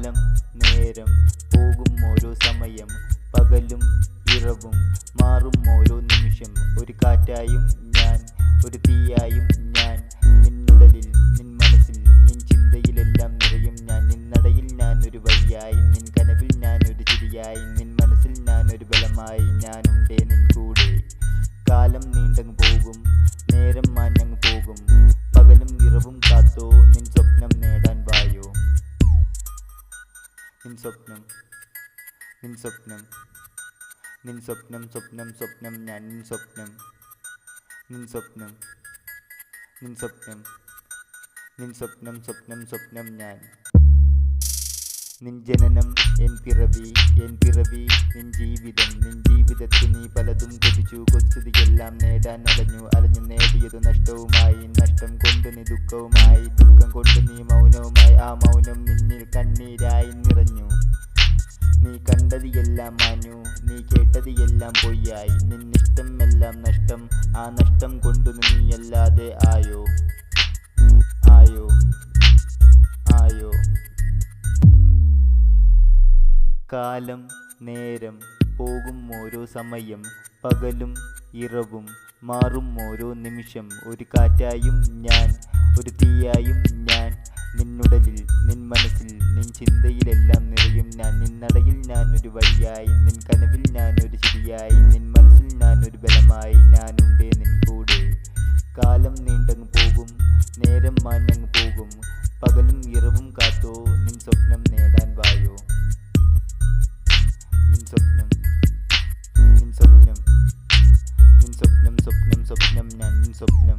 കാലം നേരം പോകും ഓരോ സമയം, പകലും ഇറവും മാറും ഓരോ നിമിഷം. ഒരു കാറ്റായും ഞാൻ, ഒരു തീയായും ഞാൻ, നിന്നുടലിൽ നിൻ മനസ്സിൽ നിൻ ചിന്തയിലെല്ലാം നിറയും ഞാൻ. നിന്നടയിൽ ഞാൻ ഒരു വഴിയായി, നിൻ കനവിൽ ഞാൻ ഒരു ചിരിയായി, നിൻ മനസ്സിൽ ഞാൻ ഒരു ബലമായി. ഞാനുണ്ടേ നിൻ കൂടെ. കാലം നീണ്ടങ്ങ് പോകും, നേരം മാഞ്ഞങ്ങ് പോകും, പകലും ഇറവും കാത്തോ നിൻ സ്വപ്നം നേടാൻ വായോ. നിൻ സ്വപ്നം, നിൻ സ്വപ്നം, നിൻ സ്വപ്നം, സ്വപ്നം സ്വപ്നം ഞാൻ. നിൻ സ്വപ്നം, നിൻ സ്വപ്നം, നിൻ സ്വപ്നം, നിൻ സ്വപ്നം, സ്വപ്നം സ്വപ്നം ഞാൻ. നിൻ ജനനം എൻ പിറവി, എൻ പിറവി നിൻ ജീവിതം. നിൻ ജീവിതത്തിൽ നീ പലതും കൊതിച്ചു, കൊതിച്ചതെല്ലാം നേടാൻ അലഞ്ഞു, അലഞ്ഞു നേടിയതു നഷ്ടവുമായി. നഷ്ടം കൊണ്ട് നീ ദുഃഖവുമായി, ദുഃഖം കൊണ്ട് നീ മൗനവുമായി. ആ മൗനം നിന്നിൽ കണ്ണീരായി നിറഞ്ഞു. നീ കണ്ടത് എല്ലാം മാഞ്ഞു, നീ കേട്ടത് എല്ലാം പൊയ്യായി. നിന്നിഷ്ടം എല്ലാം നഷ്ടം, ആ നഷ്ടം കൊണ്ടു നീയല്ലാതെ ആയോ, ആയോ, ആയോ. കാലം നേരം പോകും ഓരോ സമയം, പകലും ഇറവും മാറും ഓരോ നിമിഷം. ഒരു കാറ്റായും ഞാൻ, ഒരു തീയായും ഞാൻ, നിന്നുടലിൽ നിൻ മനസ്സിൽ നിൻ ചിന്തയിലെല്ലാം നിറയും ഞാൻ. നിന്നടയിൽ ഞാൻ ഒരു വഴിയായി, നിൻ കനവിൽ ഞാൻ ഒരു ചിരിയായി, നിൻ മനസ്സിൽ ഞാൻ ഒരു ബലമായി. ഞാനുണ്ടേ നിൻ കൂടെ. കാലം നീണ്ടങ്ങ് പോകും, നേരം മാഞ്ഞങ്ങ് പോകും, പകലും ഇറവും കാത്തോ നിൻ സ്വപ്നം നേടാൻ വായോ. നിൻ സ്വപ്നം, നിൻ സ്വപ്നം, നിൻ സ്വപ്നം, സ്വപ്നം സ്വപ്നം ഞാൻ. നിൻ സ്വപ്നം.